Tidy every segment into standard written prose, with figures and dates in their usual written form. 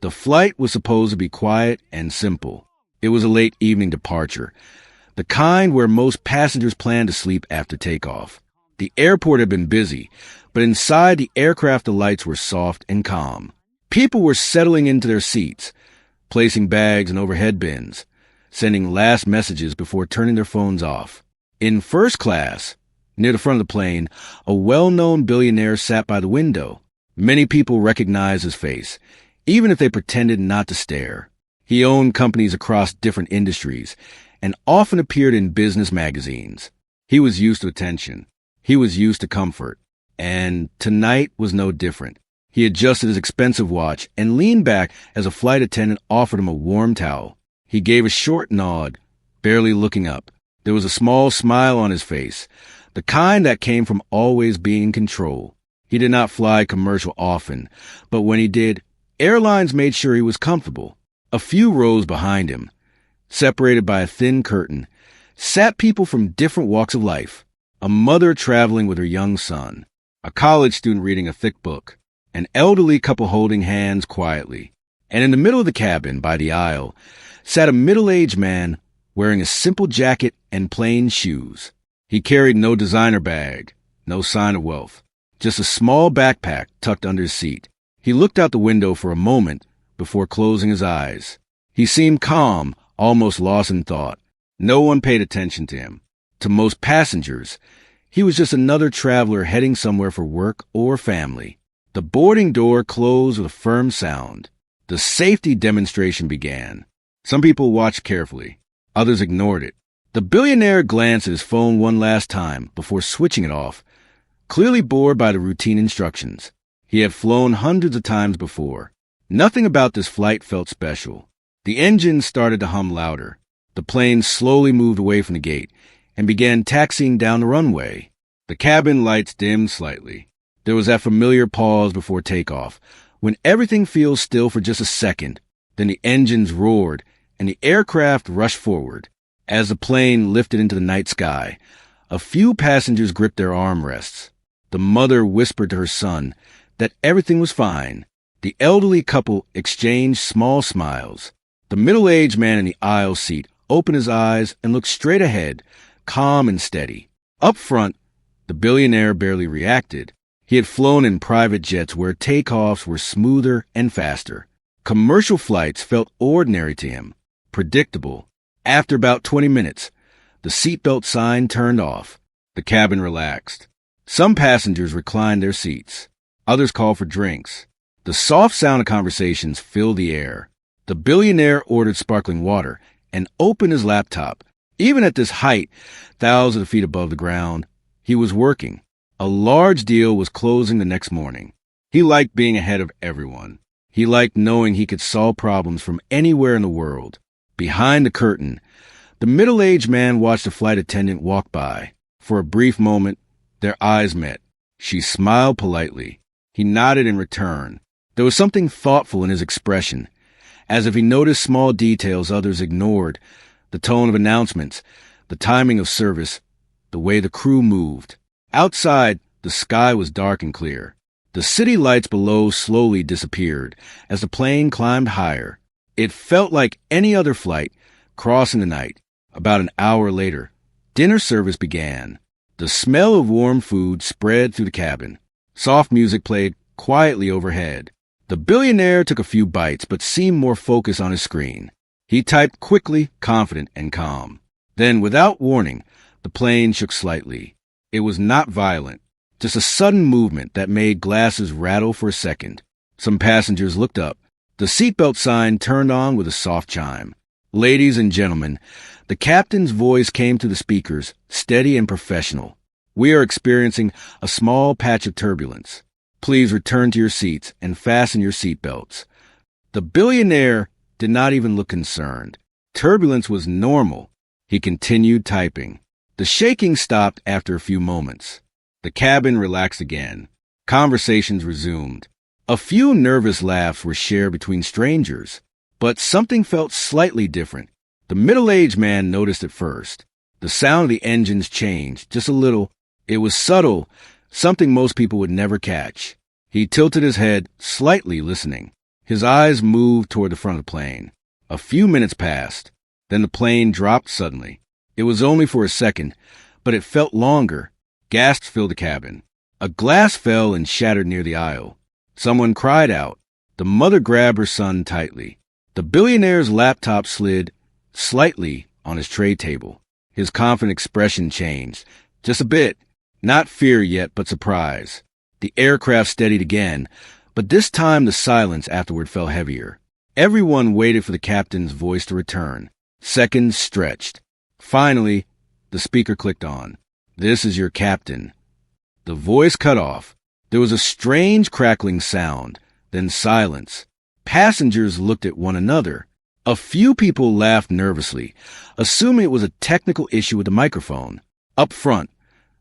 The flight was supposed to be quiet and simple. It was a late evening departure, the kind where most passengers plan to sleep after takeoff. The airport had been busy, but inside the aircraft the lights were soft and calm. People were settling into their seats, placing bags in overhead bins, sending last messages before turning their phones off. In first class, near the front of the plane, a well-known billionaire sat by the window. Many people recognized his face, even if they pretended not to stare. He owned companies across different industries and often appeared in business magazines. He was used to attention. He was used to comfort. And tonight was no different. He adjusted his expensive watch and leaned back as a flight attendant offered him a warm towel. He gave a short nod, barely looking up. There was a small smile on his face, the kind that came from always being in control. He did not fly commercial often, but when he did, airlines made sure he was comfortable. A few rows behind him, separated by a thin curtain, sat people from different walks of life. A mother traveling with her young son, a college student reading a thick book, an elderly couple holding hands quietly. And in the middle of the cabin, by the aisle, sat a middle-aged man wearing a simple jacket and plain shoes. He carried no designer bag, no sign of wealth, just a small backpack tucked under his seat. He looked out the window for a moment before closing his eyes. He seemed calm, almost lost in thought. No one paid attention to him. To most passengers, he was just another traveler heading somewhere for work or family. The boarding door closed with a firm sound. The safety demonstration began. Some people watched carefully. Others ignored it. The billionaire glanced at his phone one last time before switching it off, clearly bored by the routine instructions. He had flown hundreds of times before. Nothing about this flight felt special. The engine started to hum louder. The plane slowly moved away from the gate and began taxiing down the runway. The cabin lights dimmed slightly. There was that familiar pause before takeoff, when everything feels still for just a second. Then the engines roared, and the aircraft rushed forward. As the plane lifted into the night sky, a few passengers gripped their armrests. The mother whispered to her son that everything was fine. The elderly couple exchanged small smiles. The middle-aged man in the aisle seat opened his eyes and looked straight ahead, calm and steady. Up front, the billionaire barely reacted. He had flown in private jets where takeoffs were smoother and faster. Commercial flights felt ordinary to him, predictable. After about 20 minutes, the seatbelt sign turned off. The cabin relaxed. Some passengers reclined their seats. Others called for drinks. The soft sound of conversations filled the air. The billionaire ordered sparkling water and opened his laptop. Even at this height, thousands of feet above the ground, he was working. A large deal was closing the next morning. He liked being ahead of everyone. He liked knowing he could solve problems from anywhere in the world. Behind the curtain, the middle-aged man watched a flight attendant walk by. For a brief moment, their eyes met. She smiled politely. He nodded in return. There was something thoughtful in his expression, as if he noticed small details others ignored, the tone of announcements, the timing of service, the way the crew moved. Outside, the sky was dark and clear. The city lights below slowly disappeared as the plane climbed higher. It felt like any other flight, crossing the night. About an hour later, dinner service began. The smell of warm food spread through the cabin. Soft music played quietly overhead. The billionaire took a few bites but seemed more focused on his screen. He typed quickly, confident, and calm. Then, without warning, the plane shook slightly. It was not violent, just a sudden movement that made glasses rattle for a second. Some passengers looked up. The seatbelt sign turned on with a soft chime. Ladies and gentlemen, the captain's voice came through the speakers, steady and professional. We are experiencing a small patch of turbulence. Please return to your seats and fasten your seatbelts. The billionaire did not even look concerned. Turbulence was normal. He continued typing. The shaking stopped after a few moments. The cabin relaxed again. Conversations resumed. A few nervous laughs were shared between strangers, but something felt slightly different. The middle-aged man noticed it first. The sound of the engines changed, just a little. It was subtle, something most people would never catch. He tilted his head, slightly listening. His eyes moved toward the front of the plane. A few minutes passed. Then the plane dropped suddenly. It was only for a second, but it felt longer. Gasps filled the cabin. A glass fell and shattered near the aisle. Someone cried out. The mother grabbed her son tightly. The billionaire's laptop slid slightly on his tray table. His confident expression changed. Just a bit. Not fear yet, but surprise. The aircraft steadied again, but this time the silence afterward fell heavier. Everyone waited for the captain's voice to return. Seconds stretched. Finally, the speaker clicked on. "This is your captain." The voice cut off. There was a strange crackling sound, then silence. Passengers looked at one another. A few people laughed nervously, assuming it was a technical issue with the microphone. Up front,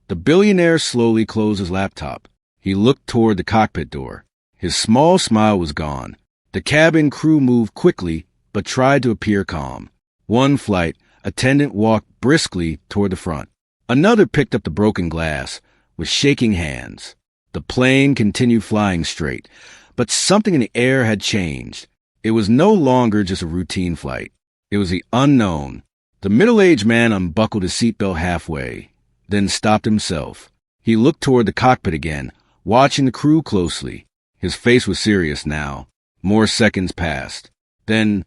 the billionaire slowly closed his laptop. He looked toward the cockpit door. His small smile was gone. The cabin crew moved quickly, but tried to appear calm. One flight attendant walked briskly toward the front. Another picked up the broken glass, with shaking hands. The plane continued flying straight, but something in the air had changed. It was no longer just a routine flight. It was the unknown. The middle-aged man unbuckled his seatbelt halfway, then stopped himself. He looked toward the cockpit again, watching the crew closely. His face was serious now. More seconds passed. Then,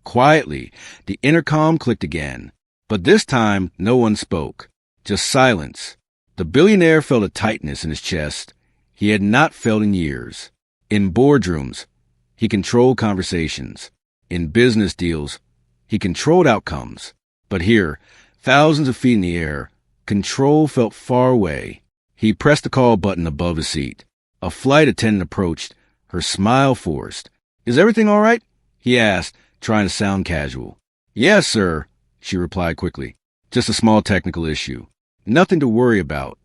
quietly, the intercom clicked again. But this time, no one spoke. Just silence. The billionaire felt a tightness in his chest he had not felt in years. In boardrooms, he controlled conversations. In business deals, he controlled outcomes. But here, thousands of feet in the air, control felt far away. He pressed the call button above his seat. A flight attendant approached, her smile forced. "Is everything all right?" he asked, trying to sound casual. "Yes, sir," she replied quickly. "Just a small technical issue. Nothing to worry about."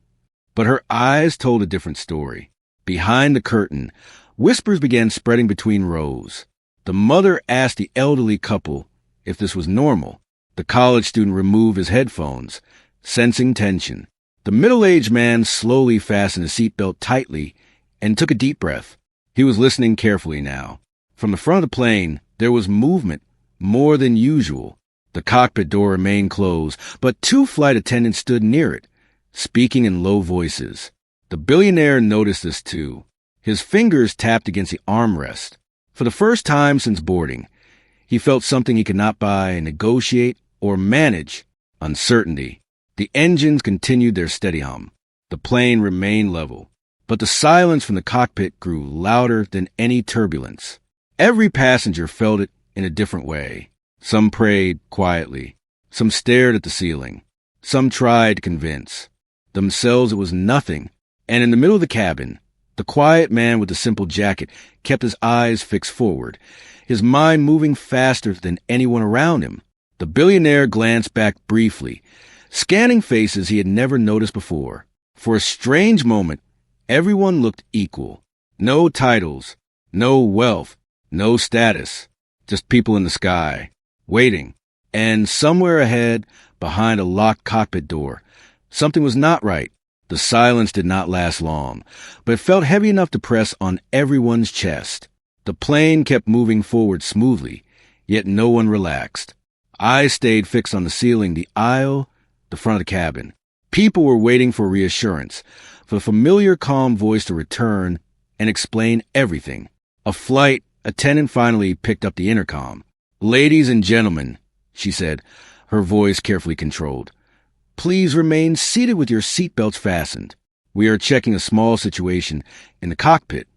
But her eyes told a different story. Behind the curtain, whispers began spreading between rows. The mother asked the elderly couple if this was normal. The college student removed his headphones, sensing tension. The middle-aged man slowly fastened his seatbelt tightly and took a deep breath. He was listening carefully now. From the front of the plane, there was movement, more than usual. The cockpit door remained closed, but two flight attendants stood near it, speaking in low voices. The billionaire noticed this too. His fingers tapped against the armrest. For the first time since boarding, he felt something he could not buy, negotiate, or manage: uncertainty. The engines continued their steady hum. The plane remained level, but the silence from the cockpit grew louder than any turbulence. Every passenger felt it in a different way. Some prayed quietly. Some stared at the ceiling. Some tried to convince themselves it was nothing. And in the middle of the cabin, the quiet man with the simple jacket kept his eyes fixed forward, his mind moving faster than anyone around him. The billionaire glanced back briefly, scanning faces he had never noticed before. For a strange moment, everyone looked equal. No titles, no wealth, no status, just people in the sky, waiting. And somewhere ahead, behind a locked cockpit door, something was not right. The silence did not last long, but it felt heavy enough to press on everyone's chest. The plane kept moving forward smoothly, yet no one relaxed. Eyes stayed fixed on the ceiling, the aisle, the front of the cabin. People were waiting for reassurance, for the familiar calm voice to return and explain everything. A flight attendant finally picked up the intercom. "Ladies and gentlemen," she said, her voice carefully controlled, "please remain seated with your seatbelts fastened. We are checking a small situation in the cockpit."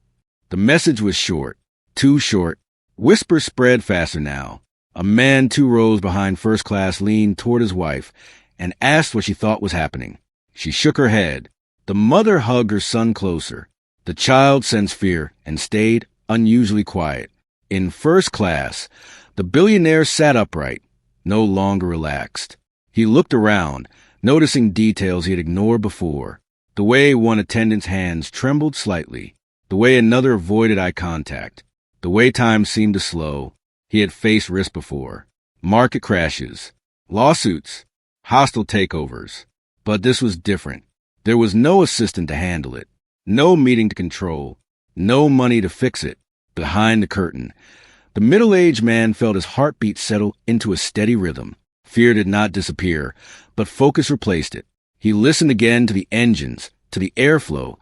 The message was short, too short. Whispers spread faster now. A man 2 rows behind first class leaned toward his wife and asked what she thought was happening. She shook her head. The mother hugged her son closer. The child sensed fear and stayed unusually quiet. In first class, the billionaire sat upright, no longer relaxed. He looked around, noticing details he had ignored before. The way one attendant's hands trembled slightly, the way another avoided eye contact, the way time seemed to slow. He had faced risk before. Market crashes, lawsuits, hostile takeovers. But this was different. There was no assistant to handle it, no meeting to control, no money to fix it. Behind the curtain, the middle-aged man felt his heartbeat settle into a steady rhythm. Fear did not disappear, but focus replaced it. He listened again to the engines, to the airflow,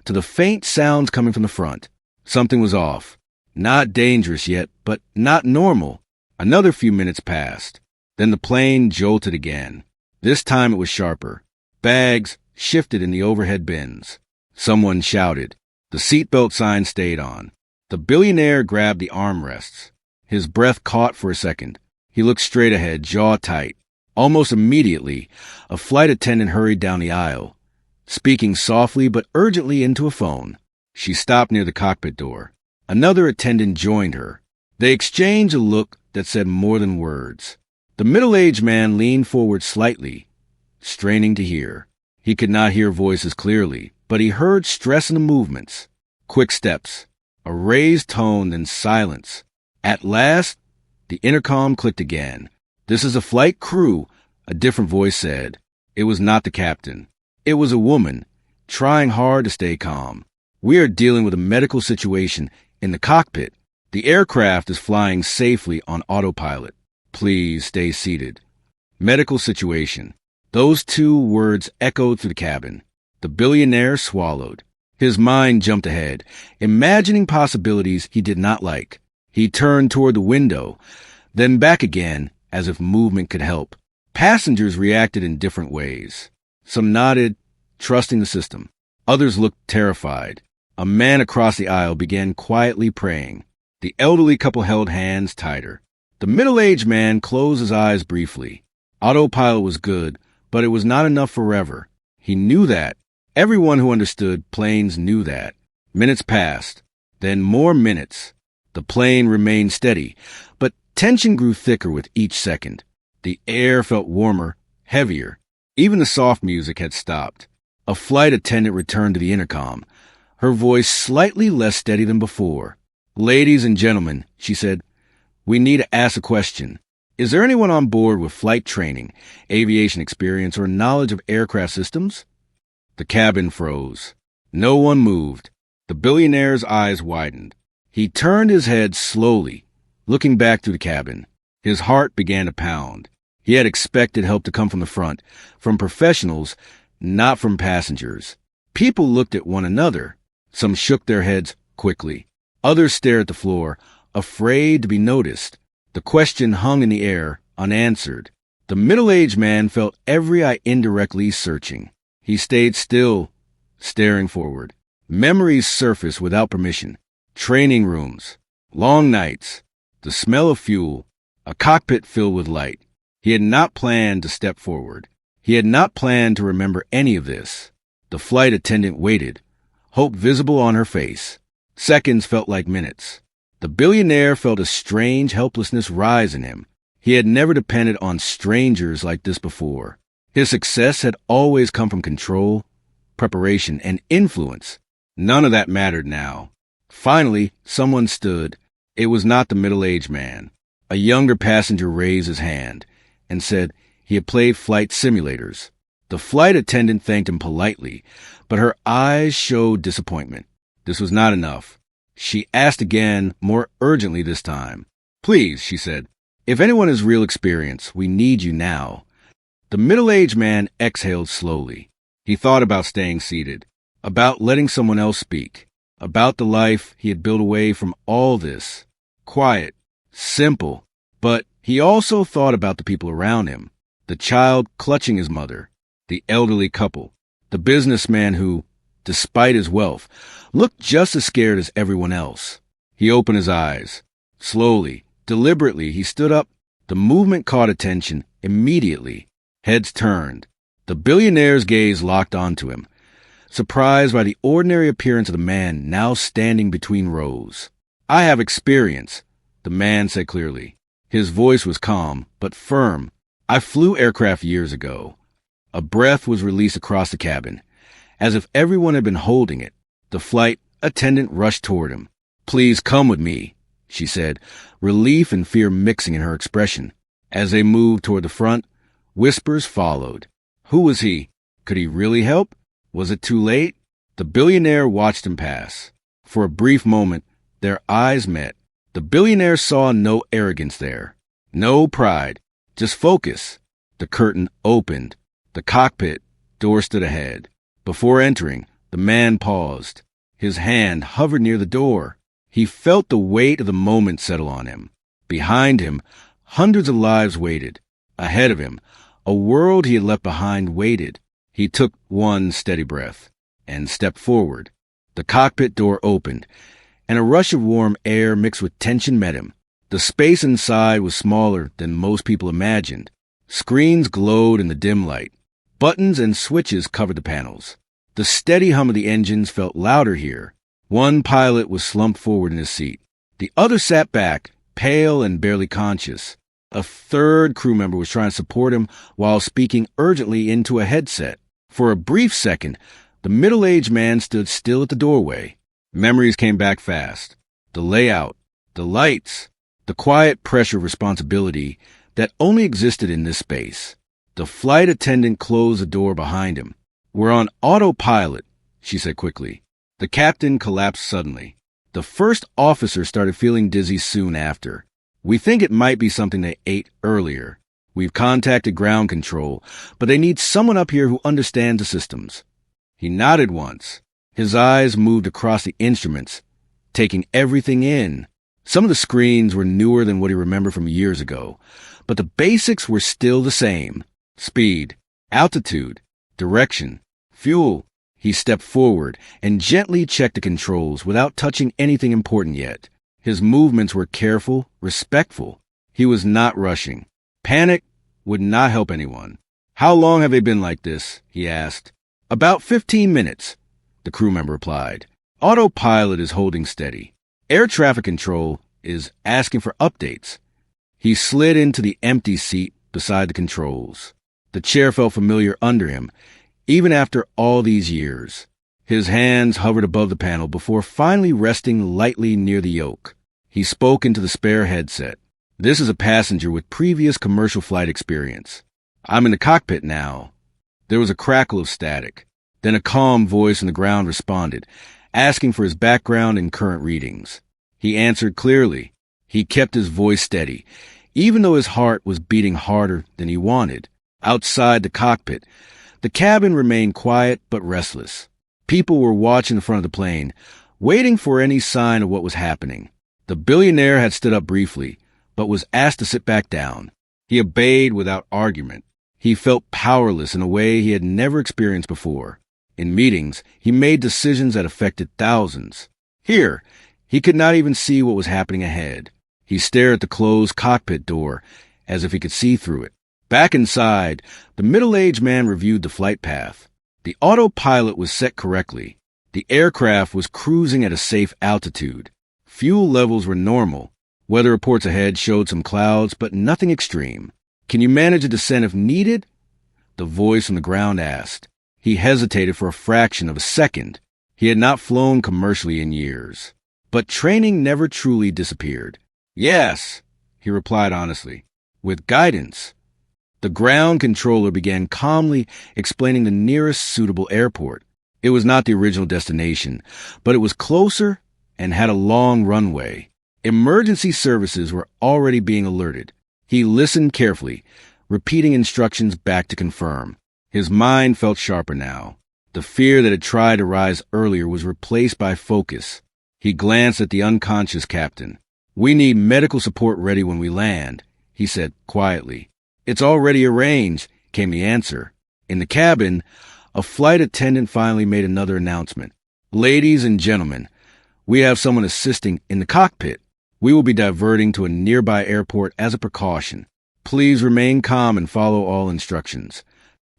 to the faint sounds coming from the front. Something was off. Not dangerous yet, but not normal. Another few minutes passed. Then the plane jolted again. This time it was sharper. Bags shifted in the overhead bins. Someone shouted. The seatbelt sign stayed on. The billionaire grabbed the armrests. His breath caught for a second. He looked straight ahead, jaw tight. Almost immediately, a flight attendant hurried down the aisle, speaking softly but urgently into a phone. She stopped near the cockpit door. Another attendant joined her. They exchanged a look that said more than words. The middle-aged man leaned forward slightly, straining to hear. He could not hear voices clearly, but he heard stress in the movements. Quick steps, a raised tone, then silence. At last, the intercom clicked again. "This is a flight crew," a different voice said. It was not the captain. It was a woman, trying hard to stay calm. "We are dealing with a medical situation in the cockpit. The aircraft is flying safely on autopilot. Please stay seated." Medical situation. Those two words echoed through the cabin. The billionaire swallowed. His mind jumped ahead, imagining possibilities he did not like. He turned toward the window, then back again, as if movement could help. Passengers reacted in different ways. Some nodded, trusting the system. Others looked terrified. A man across the aisle began quietly praying. The elderly couple held hands tighter. The middle-aged man closed his eyes briefly. Autopilot was good, but it was not enough forever. He knew that. Everyone who understood planes knew that. Minutes passed, then more minutes. The plane remained steady, but tension grew thicker with each second. The air felt warmer, heavier. Even the soft music had stopped. A flight attendant returned to the intercom, her voice slightly less steady than before. "Ladies and gentlemen," she said, "we need to ask a question. Is there anyone on board with flight training, aviation experience, or knowledge of aircraft systems?" The cabin froze. No one moved. The billionaire's eyes widened. He turned his head slowly, looking back through the cabin. His heart began to pound. He had expected help to come from the front, from professionals, not from passengers. People looked at one another. Some shook their heads quickly. Others stared at the floor, afraid to be noticed. The question hung in the air, unanswered. The middle-aged man felt every eye indirectly searching. He stayed still, staring forward. Memories surfaced without permission. Training rooms, long nights, the smell of fuel, a cockpit filled with light. He had not planned to step forward. He had not planned to remember any of this. The flight attendant waited, hope visible on her face. Seconds felt like minutes. The billionaire felt a strange helplessness rise in him. He had never depended on strangers like this before. His success had always come from control, preparation, and influence. None of that mattered now. Finally, someone stood. It was not the middle-aged man. A younger passenger raised his hand and said he had played flight simulators. The flight attendant thanked him politely, but her eyes showed disappointment. This was not enough. She asked again, more urgently this time. "Please," she said, "if anyone has real experience, we need you now." The middle-aged man exhaled slowly. He thought about staying seated, about letting someone else speak, about the life he had built away from all this. Quiet, simple, but he also thought about the people around him, the child clutching his mother, the elderly couple, the businessman who, despite his wealth, looked just as scared as everyone else. He opened his eyes. Slowly, deliberately, he stood up. The movement caught attention immediately. Heads turned. The billionaire's gaze locked onto him, surprised by the ordinary appearance of the man now standing between rows. "I have experience," the man said clearly. His voice was calm, but firm. "I flew aircraft years ago." A breath was released across the cabin, as if everyone had been holding it. The flight attendant rushed toward him. "Please come with me," she said, relief and fear mixing in her expression. As they moved toward the front, whispers followed. Who was he? Could he really help? Was it too late? The billionaire watched him pass. For a brief moment, Their eyes met. The billionaire saw no arrogance there, no pride, just focus. The curtain opened. The cockpit door stood ahead. Before entering, the man paused. His hand hovered near the door. He felt the weight of the moment settle on him. Behind him, hundreds of lives waited. Ahead of him, a world he had left behind waited. He took one steady breath and stepped forward. The cockpit door opened, and a rush of warm air mixed with tension met him. The space inside was smaller than most people imagined. Screens glowed in the dim light. Buttons and switches covered the panels. The steady hum of the engines felt louder here. One pilot was slumped forward in his seat. The other sat back, pale and barely conscious. A third crew member was trying to support him while speaking urgently into a headset. For a brief second, the middle-aged man stood still at the doorway. Memories came back fast. The layout, the lights, the quiet pressure of responsibility that only existed in this space. The flight attendant closed the door behind him. "We're on autopilot," she said quickly. The captain collapsed suddenly. The first officer started feeling dizzy soon after. "We think it might be something they ate earlier. We've contacted ground control, but they need someone up here who understands the systems." He nodded once. His eyes moved across the instruments, taking everything in. Some of the screens were newer than what he remembered from years ago, but the basics were still the same. Speed, altitude, direction, fuel. He stepped forward and gently checked the controls without touching anything important yet. His movements were careful, respectful. He was not rushing. Panic would not help anyone. "How long have they been like this?" he asked. "About 15 minutes, the crew member replied. "Autopilot is holding steady. Air traffic control is asking for updates." He slid into the empty seat beside the controls. The chair felt familiar under him, even after all these years. His hands hovered above the panel before finally resting lightly near the yoke. He spoke into the spare headset. "This is a passenger with previous commercial flight experience. I'm in the cockpit now." There was a crackle of static. Then a calm voice on the ground responded, asking for his background and current readings. He answered clearly. He kept his voice steady, even though his heart was beating harder than he wanted. Outside the cockpit, the cabin remained quiet but restless. People were watching the front of the plane, waiting for any sign of what was happening. The billionaire had stood up briefly, but was asked to sit back down. He obeyed without argument. He felt powerless in a way he had never experienced before. In meetings, he made decisions that affected thousands. Here, he could not even see what was happening ahead. He stared at the closed cockpit door as if he could see through it. Back inside, the middle-aged man reviewed the flight path. The autopilot was set correctly. The aircraft was cruising at a safe altitude. Fuel levels were normal. Weather reports ahead showed some clouds, but nothing extreme. "Can you manage a descent if needed?" the voice on the ground asked. He hesitated for a fraction of a second. He had not flown commercially in years. But training never truly disappeared. "Yes," he replied honestly, "with guidance." The ground controller began calmly explaining the nearest suitable airport. It was not the original destination, but it was closer and had a long runway. Emergency services were already being alerted. He listened carefully, repeating instructions back to confirm. His mind felt sharper now. The fear that had tried to rise earlier was replaced by focus. He glanced at the unconscious captain. "We need medical support ready when we land," he said quietly. "It's already arranged," came the answer. In the cabin, a flight attendant finally made another announcement. "Ladies and gentlemen, we have someone assisting in the cockpit. We will be diverting to a nearby airport as a precaution. Please remain calm and follow all instructions."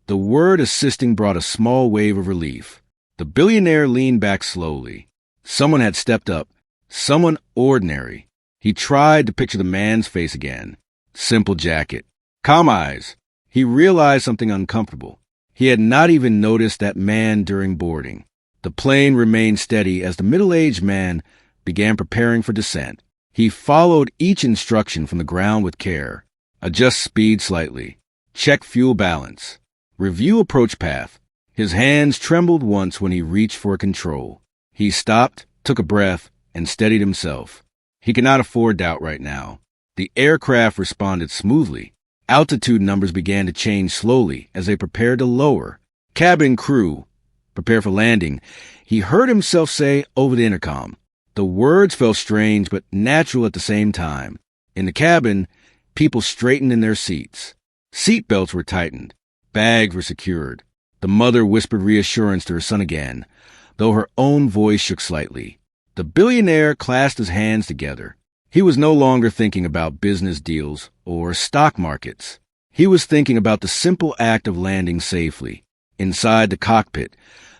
The word assisting brought a small wave of relief. The billionaire leaned back slowly. Someone had stepped up. Someone ordinary. He tried to picture the man's face again. Simple jacket. Calm eyes. He realized something uncomfortable. He had not even noticed that man during boarding. The plane remained steady as the middle-aged man began preparing for descent. He followed each instruction from the ground with care. Adjust speed slightly. Check fuel balance. Review approach path. His hands trembled once when he reached for a control. He stopped, took a breath, and steadied himself. He could not afford doubt right now. The aircraft responded smoothly. Altitude numbers began to change slowly as they prepared to lower. Cabin crew, prepare for landing, he heard himself say over the intercom. The words felt strange but natural at the same time. In the cabin, people straightened in their seats. Seat belts were tightened. Bags were secured. The mother whispered reassurance to her son again, though her own voice shook slightly. The billionaire clasped his hands together. He was no longer thinking about business deals or stock markets. He was thinking about the simple act of landing safely. Inside the cockpit,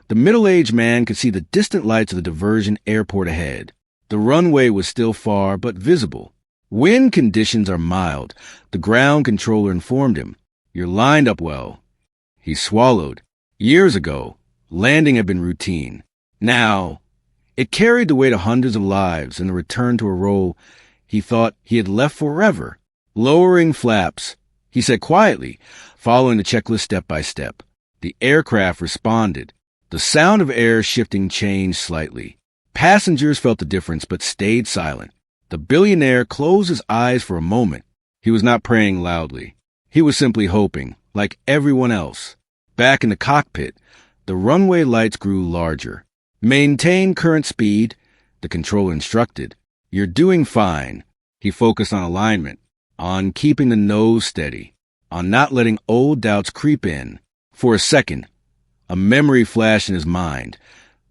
the middle-aged man could see the distant lights of the diversion airport ahead. The runway was still far but visible. Wind conditions are mild, the ground controller informed him. You're lined up well. He swallowed. Years ago, landing had been routine. Now, it carried the weight of hundreds of lives and the return to a role he thought he had left forever. Lowering flaps, he said quietly, following the checklist step by step. The aircraft responded. The sound of air shifting changed slightly. Passengers felt the difference but stayed silent. The billionaire closed his eyes for a moment. He was not praying loudly. He was simply hoping, like everyone else. Back in the cockpit, the runway lights grew larger. Maintain current speed, the controller instructed. You're doing fine. He focused on alignment, on keeping the nose steady, on not letting old doubts creep in. For a second, a memory flashed in his mind.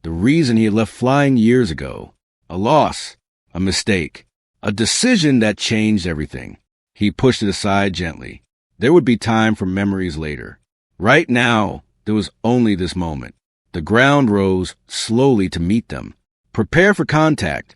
The reason he had left flying years ago. A loss, a mistake, a decision that changed everything. He pushed it aside gently. There would be time for memories later. Right now, there was only this moment. The ground rose slowly to meet them. Prepare for contact,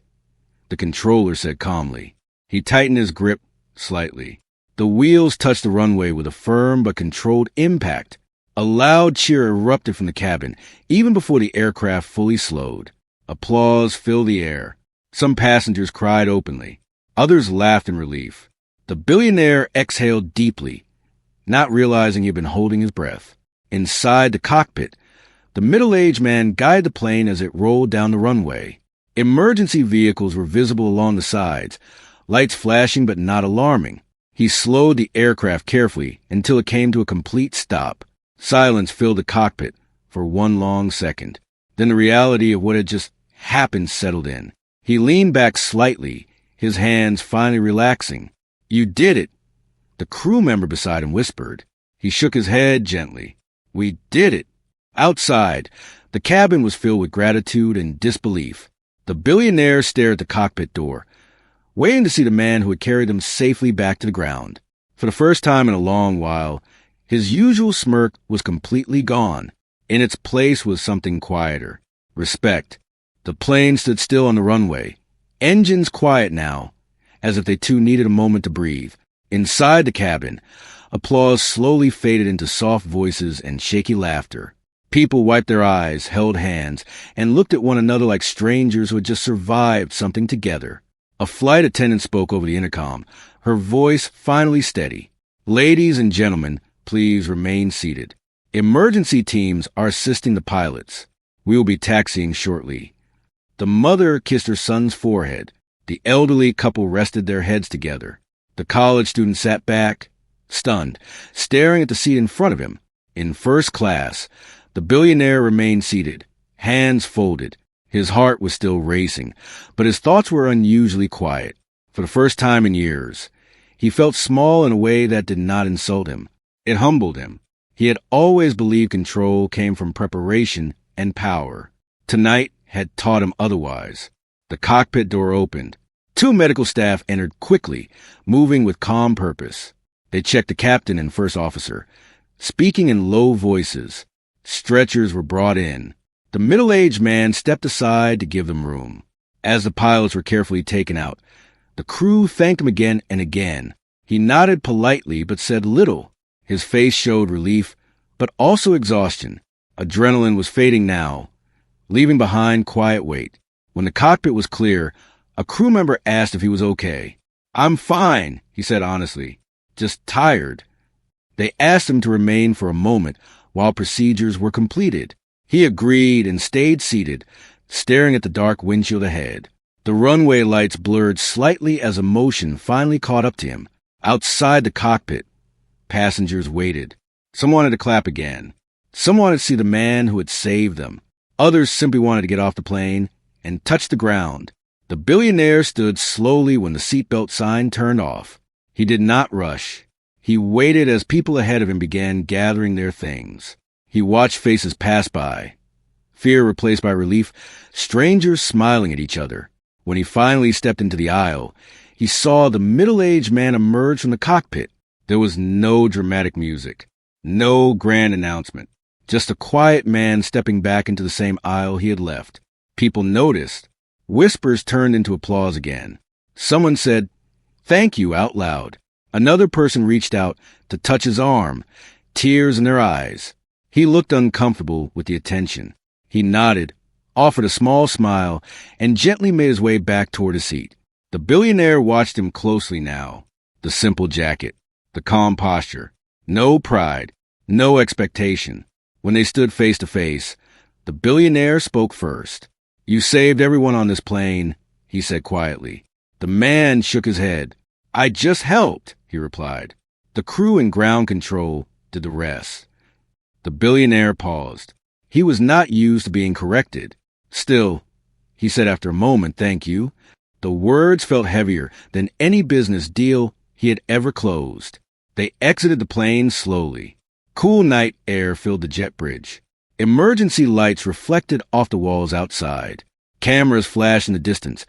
the controller said calmly. He tightened his grip slightly. The wheels touched the runway with a firm but controlled impact. A loud cheer erupted from the cabin, even before the aircraft fully slowed. Applause filled the air. Some passengers cried openly. Others laughed in relief. The billionaire exhaled deeply, not realizing he had been holding his breath. Inside the cockpit, the middle-aged man guided the plane as it rolled down the runway. Emergency vehicles were visible along the sides, lights flashing but not alarming. He slowed the aircraft carefully until it came to a complete stop. Silence filled the cockpit for one long second. Then the reality of what had just happened settled in. He leaned back slightly, his hands finally relaxing. You did it, the crew member beside him whispered. He shook his head gently. We did it. Outside, the cabin was filled with gratitude and disbelief. The billionaire stared at the cockpit door, waiting to see the man who had carried them safely back to the ground. For the first time in a long while, his usual smirk was completely gone. In its place was something quieter. Respect. The plane stood still on the runway. Engines quiet now, as if they too needed a moment to breathe. Inside the cabin, applause slowly faded into soft voices and shaky laughter. People wiped their eyes, held hands, and looked at one another like strangers who had just survived something together. A flight attendant spoke over the intercom, her voice finally steady. Ladies and gentlemen, please remain seated. Emergency teams are assisting the pilots. We will be taxiing shortly. The mother kissed her son's forehead. The elderly couple rested their heads together. The college student sat back, stunned, staring at the seat in front of him. In first class, the billionaire remained seated, hands folded. His heart was still racing, but his thoughts were unusually quiet. For the first time in years, he felt small in a way that did not insult him. It humbled him. He had always believed control came from preparation and power. Tonight had taught him otherwise. The cockpit door opened. Two medical staff entered quickly, moving with calm purpose. They checked the captain and first officer, speaking in low voices. Stretchers were brought in. The middle-aged man stepped aside to give them room. As the pilots were carefully taken out, the crew thanked him again and again. He nodded politely but said little. His face showed relief, but also exhaustion. Adrenaline was fading now, leaving behind quiet weight. When the cockpit was clear, a crew member asked if he was okay. I'm fine, he said honestly. Just tired. They asked him to remain for a moment while procedures were completed. He agreed and stayed seated, staring at the dark windshield ahead. The runway lights blurred slightly as emotion finally caught up to him. Outside the cockpit, passengers waited. Some wanted to clap again. Some wanted to see the man who had saved them. Others simply wanted to get off the plane and touch the ground. The billionaire stood slowly when the seatbelt sign turned off. He did not rush. He waited as people ahead of him began gathering their things. He watched faces pass by, fear replaced by relief, strangers smiling at each other. When he finally stepped into the aisle, he saw the middle-aged man emerge from the cockpit. There was no dramatic music, no grand announcement, just a quiet man stepping back into the same aisle he had left. People noticed. Whispers turned into applause again. Someone said, "Thank you," out loud. Another person reached out to touch his arm, tears in their eyes. He looked uncomfortable with the attention. He nodded, offered a small smile, and gently made his way back toward his seat. The billionaire watched him closely now. The simple jacket, the calm posture, no pride, no expectation. When they stood face to face, the billionaire spoke first. "You saved everyone on this plane," he said quietly. The man shook his head. "I just helped," he replied. "The crew and ground control did the rest." The billionaire paused. He was not used to being corrected. "Still," he said after a moment, "thank you." The words felt heavier than any business deal he had ever closed. They exited the plane slowly. Cool night air filled the jet bridge. Emergency lights reflected off the walls outside. Cameras flashed in the distance,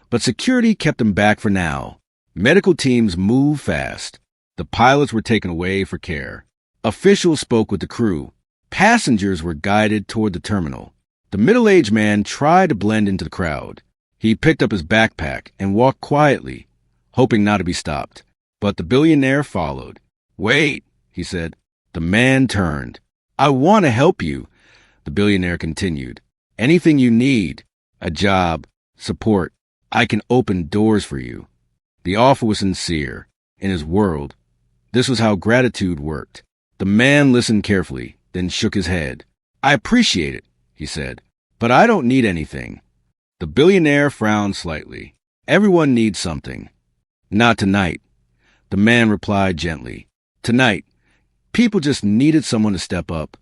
but security kept them back for now. Medical teams moved fast. The pilots were taken away for care. Officials spoke with the crew. Passengers were guided toward the terminal. The middle-aged man tried to blend into the crowd. He picked up his backpack and walked quietly, hoping not to be stopped. But the billionaire followed. "Wait," he said. The man turned. "I want to help you," the billionaire continued. "Anything you need, a job, support, I can open doors for you." The offer was sincere. In his world, this was how gratitude worked. The man listened carefully, then shook his head. "I appreciate it," he said, "but I don't need anything." The billionaire frowned slightly. "Everyone needs something." "Not tonight," the man replied gently. "Tonight, people just needed someone to step up."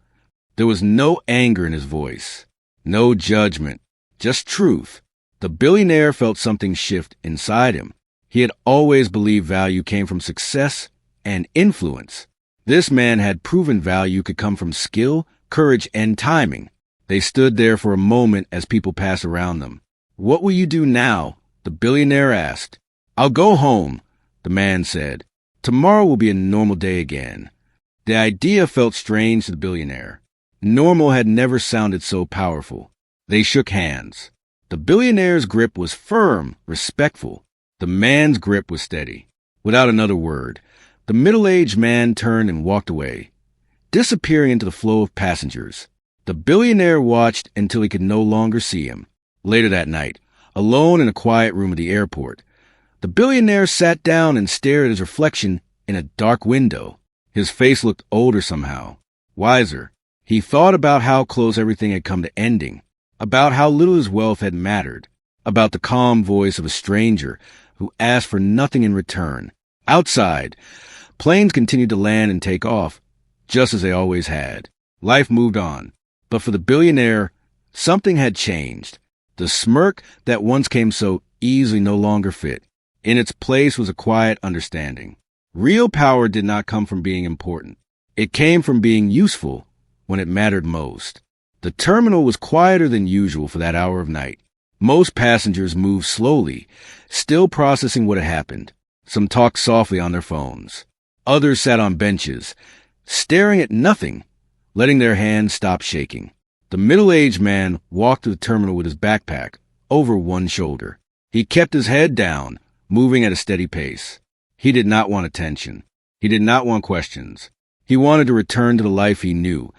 There was no anger in his voice, no judgment, just truth. The billionaire felt something shift inside him. He had always believed value came from success and influence. This man had proven value could come from skill, courage, and timing. They stood there for a moment as people passed around them. "What will you do now?" the billionaire asked. "I'll go home," the man said. "Tomorrow will be a normal day again." The idea felt strange to the billionaire. Normal had never sounded so powerful. They shook hands. The billionaire's grip was firm, respectful. The man's grip was steady. Without another word, the middle-aged man turned and walked away, disappearing into the flow of passengers. The billionaire watched until he could no longer see him. Later that night, alone in a quiet room at the airport, the billionaire sat down and stared at his reflection in a dark window. His face looked older somehow, wiser. He thought about how close everything had come to ending, about how little his wealth had mattered, about the calm voice of a stranger who asked for nothing in return. Outside, planes continued to land and take off, just as they always had. Life moved on. But for the billionaire, something had changed. The smirk that once came so easily no longer fit. In its place was a quiet understanding. Real power did not come from being important. It came from being useful when it mattered most. The terminal was quieter than usual for that hour of night. Most passengers moved slowly, still processing what had happened. Some talked softly on their phones. Others sat on benches, staring at nothing, letting their hands stop shaking. The middle-aged man walked to the terminal with his backpack over one shoulder. He kept his head down, moving at a steady pace. He did not want attention. He did not want questions. He wanted to return to the life he knew,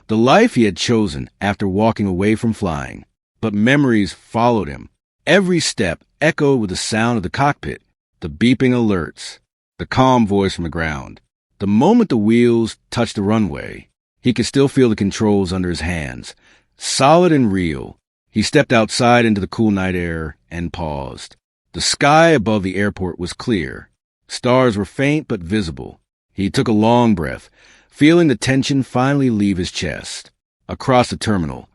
the life he had chosen after walking away from flying. But memories followed him. Every step echoed with the sound of the cockpit, the beeping alerts, the calm voice from the ground. The moment the wheels touched the runway, he could still feel the controls under his hands, solid and real. He stepped outside into the cool night air and paused. The sky above the airport was clear. Stars were faint but visible. He took a long breath, feeling the tension finally leave his chest. Across the terminal,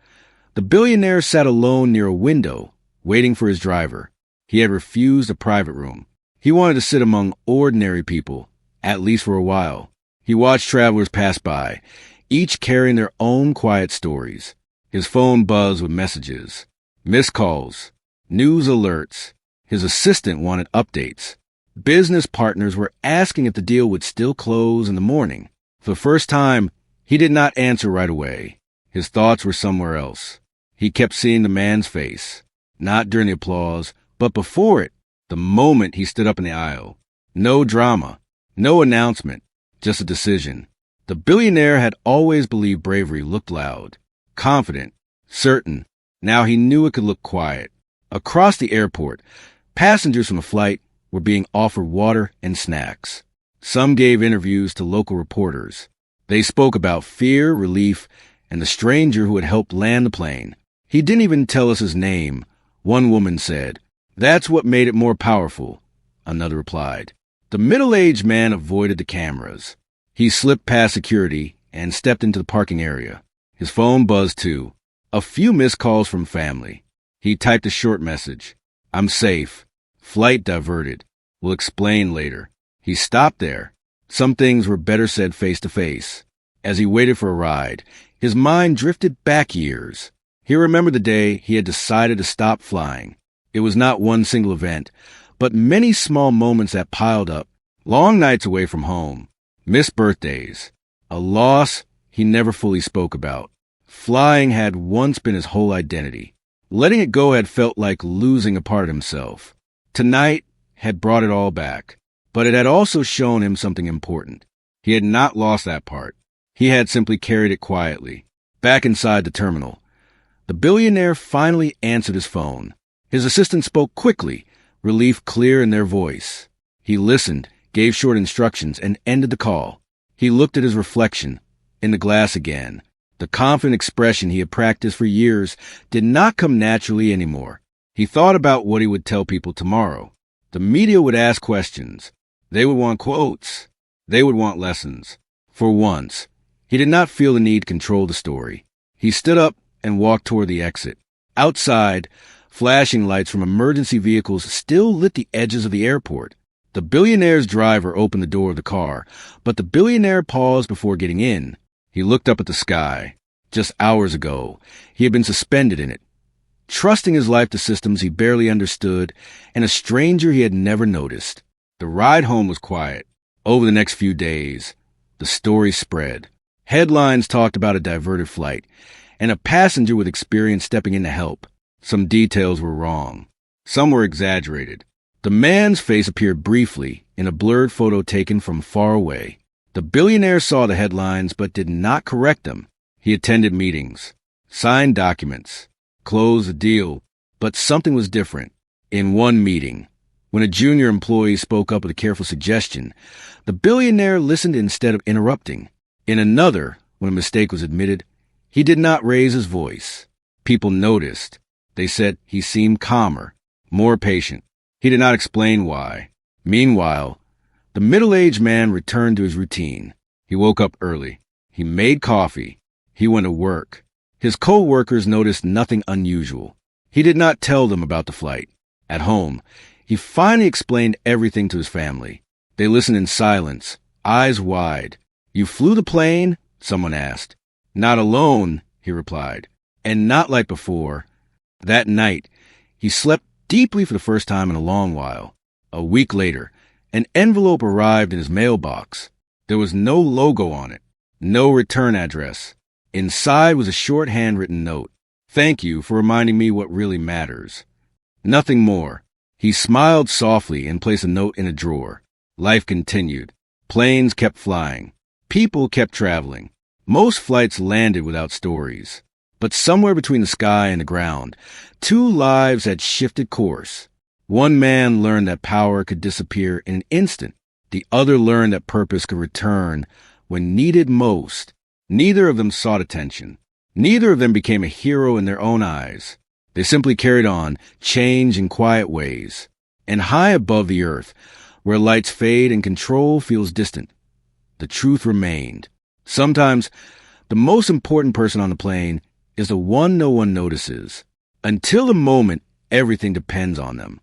the billionaire sat alone near a window, waiting for his driver. He had refused a private room. He wanted to sit among ordinary people, at least for a while. He watched travelers pass by, each carrying their own quiet stories. His phone buzzed with messages, missed calls, news alerts. His assistant wanted updates. Business partners were asking if the deal would still close in the morning. For the first time, he did not answer right away. His thoughts were somewhere else. He kept seeing the man's face, not during the applause, but before it, the moment he stood up in the aisle. No drama, no announcement, just a decision. The billionaire had always believed bravery looked loud, confident, certain. Now he knew it could look quiet. Across the airport, passengers from a flight were being offered water and snacks. Some gave interviews to local reporters. They spoke about fear, relief, and the stranger who had helped land the plane. He didn't even tell us his name, one woman said. That's what made it more powerful, another replied. The middle-aged man avoided the cameras. He slipped past security and stepped into the parking area. His phone buzzed too. A few missed calls from family. He typed a short message. I'm safe. Flight diverted. We'll explain later. He stopped there. Some things were better said face to face. As he waited for a ride, his mind drifted back years. He remembered the day he had decided to stop flying. It was not one single event, but many small moments that piled up. Long nights away from home, missed birthdays, a loss he never fully spoke about. Flying had once been his whole identity. Letting it go had felt like losing a part of himself. Tonight had brought it all back, but it had also shown him something important. He had not lost that part. He had simply carried it quietly. Back inside the terminal, the billionaire finally answered his phone. His assistant spoke quickly, relief clear in their voice. He listened, gave short instructions, and ended the call. He looked at his reflection, in the glass again. The confident expression he had practiced for years did not come naturally anymore. He thought about what he would tell people tomorrow. The media would ask questions. They would want quotes. They would want lessons. For once, he did not feel the need to control the story. He stood up and walked toward the exit. Outside, flashing lights from emergency vehicles still lit the edges of the airport. The billionaire's driver opened the door of the car, but the billionaire paused before getting in. He looked up at the sky. Just hours ago, he had been suspended in it, trusting his life to systems he barely understood and a stranger he had never noticed. The ride home was quiet. Over the next few days, the story spread. Headlines talked about a diverted flight and a passenger with experience stepping in to help. Some details were wrong. Some were exaggerated. The man's face appeared briefly in a blurred photo taken from far away. The billionaire saw the headlines but did not correct them. He attended meetings, signed documents, closed a deal, but something was different. In one meeting, when a junior employee spoke up with a careful suggestion, the billionaire listened instead of interrupting. In another, when a mistake was admitted, he did not raise his voice. People noticed. They said he seemed calmer, more patient. He did not explain why. Meanwhile, the middle-aged man returned to his routine. He woke up early. He made coffee. He went to work. His co-workers noticed nothing unusual. He did not tell them about the flight. At home, he finally explained everything to his family. They listened in silence, eyes wide. You flew the plane? Someone asked. Not alone, he replied. And not like before. That night, he slept deeply for the first time in a long while. A week later, an envelope arrived in his mailbox. There was no logo on it, no return address. Inside was a short handwritten note. Thank you for reminding me what really matters. Nothing more. He smiled softly and placed a note in a drawer. Life continued. Planes kept flying. People kept traveling. Most flights landed without stories. But somewhere between the sky and the ground, two lives had shifted course. One man learned that power could disappear in an instant. The other learned that purpose could return when needed most. Neither of them sought attention. Neither of them became a hero in their own eyes. They simply carried on, change in quiet ways. And high above the earth, where lights fade and control feels distant, the truth remained. Sometimes, the most important person on the plane is the one no one notices, until the moment everything depends on them.